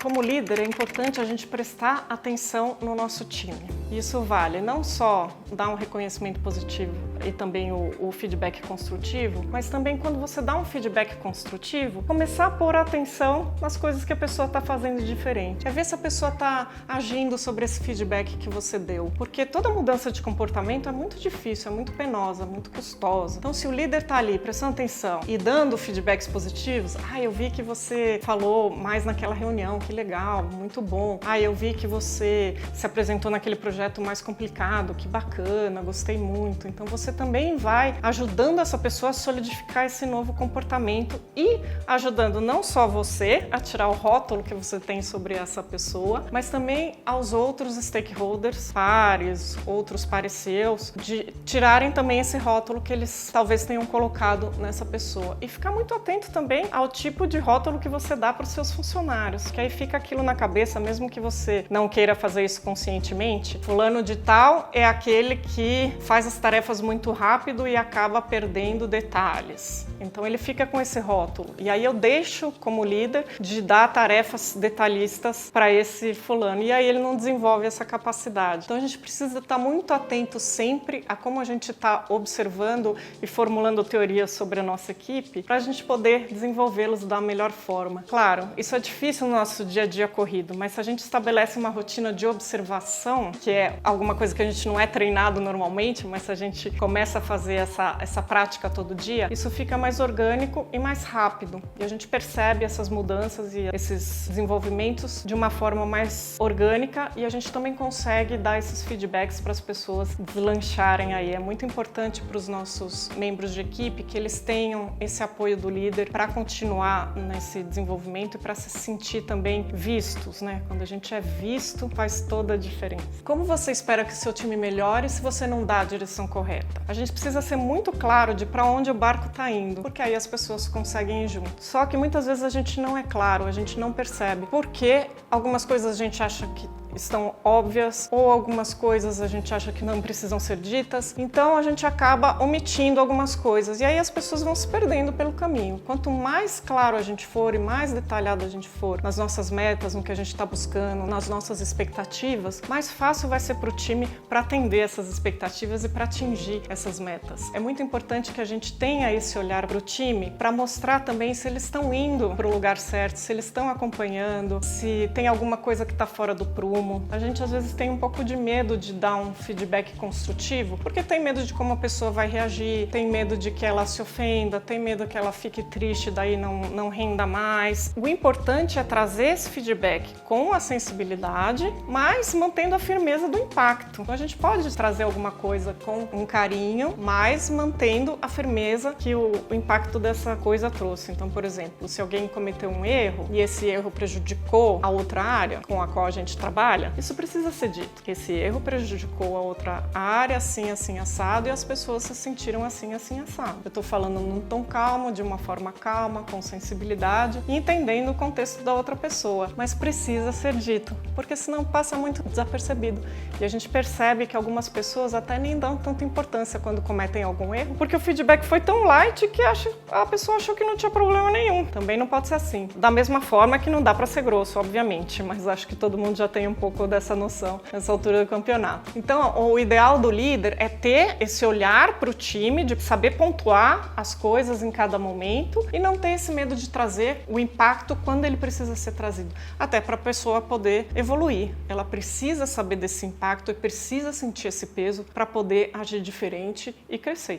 Como líder, é importante a gente prestar atenção no nosso time. Isso vale não só dar um reconhecimento positivo e também o feedback construtivo, mas também quando você dá um feedback construtivo, começar a pôr atenção nas coisas que a pessoa está fazendo de diferente. É ver se a pessoa está agindo sobre esse feedback que você deu. Porque toda mudança de comportamento é muito difícil, é muito penosa, muito custosa. Então, se o líder está ali prestando atenção e dando feedbacks positivos, eu vi que você falou mais naquela reunião, que legal, muito bom. Eu vi que você se apresentou naquele projeto mais complicado, que bacana, gostei muito. Então você também vai ajudando essa pessoa a solidificar esse novo comportamento e ajudando não só você a tirar o rótulo que você tem sobre essa pessoa, mas também aos outros stakeholders, pares, outros pares seus, de tirarem também esse rótulo que eles talvez tenham colocado nessa pessoa. E ficar muito atento também ao tipo de rótulo que você dá para os seus funcionários, que aí fica aquilo na cabeça, mesmo que você não queira fazer isso conscientemente. Fulano de tal é aquele que faz as tarefas muito rápido e acaba perdendo detalhes. Então ele fica com esse rótulo. E aí eu deixo, como líder, de dar tarefas detalhistas para esse fulano. E aí ele não desenvolve essa capacidade. Então a gente precisa estar muito atento sempre a como a gente está observando e formulando teorias sobre a nossa equipe, para a gente poder desenvolvê-los da melhor forma. Claro, isso é difícil no nosso dia a dia corrido, mas se a gente estabelece uma rotina de observação, que é alguma coisa que a gente não é treinado normalmente, mas se a gente começa a fazer essa prática todo dia, isso fica mais orgânico e mais rápido. E a gente percebe essas mudanças e esses desenvolvimentos de uma forma mais orgânica e a gente também consegue dar esses feedbacks para as pessoas deslancharem aí. É muito importante para os nossos membros de equipe que eles tenham esse apoio do líder para continuar nesse desenvolvimento e para se sentir também vistos, né? Quando a gente é visto, faz toda a diferença. Como você espera que o seu time melhore se você não dá a direção correta? A gente precisa ser muito claro de para onde o barco está indo, porque aí as pessoas conseguem ir junto. Só que muitas vezes a gente não é claro, a gente não percebe, porque algumas coisas a gente acha que estão óbvias ou algumas coisas a gente acha que não precisam ser ditas, então a gente acaba omitindo algumas coisas e aí as pessoas vão se perdendo pelo caminho. Quanto mais claro a gente for e mais detalhado a gente for nas nossas metas, no que a gente está buscando, nas nossas expectativas, mais fácil vai ser para o time para atender essas expectativas e para atingir essas metas. É muito importante que a gente tenha esse olhar para o time para mostrar também se eles estão indo para o lugar certo, se eles estão acompanhando, se tem alguma coisa que está fora do prumo. A gente às vezes tem um pouco de medo de dar um feedback construtivo, porque tem medo de como a pessoa vai reagir, tem medo de que ela se ofenda, tem medo que ela fique triste, daí não renda mais. O importante é trazer esse feedback com a sensibilidade, mas mantendo a firmeza do impacto. Então a gente pode trazer alguma coisa com um carinho, mas mantendo a firmeza que o impacto dessa coisa trouxe. Então, por exemplo, se alguém cometeu um erro e esse erro prejudicou a outra área com a qual a gente trabalha, isso precisa ser dito. Esse erro prejudicou a outra área, assim, assim, assado, e as pessoas se sentiram assim, assim, assado. Eu estou falando num tom calmo, de uma forma calma, com sensibilidade e entendendo o contexto da outra pessoa. Mas precisa ser dito, porque senão passa muito desapercebido. E a gente percebe que algumas pessoas até nem dão tanta importância quando cometem algum erro, porque o feedback foi tão light que a pessoa achou que não tinha problema nenhum. Também não pode ser assim. Da mesma forma que não dá para ser grosso, obviamente, mas acho que todo mundo já tem um pouco dessa noção nessa altura do campeonato. Então, o ideal do líder é ter esse olhar para o time, de saber pontuar as coisas em cada momento e não ter esse medo de trazer o impacto quando ele precisa ser trazido, até para a pessoa poder evoluir. Ela precisa saber desse impacto e precisa sentir esse peso para poder agir diferente e crescer.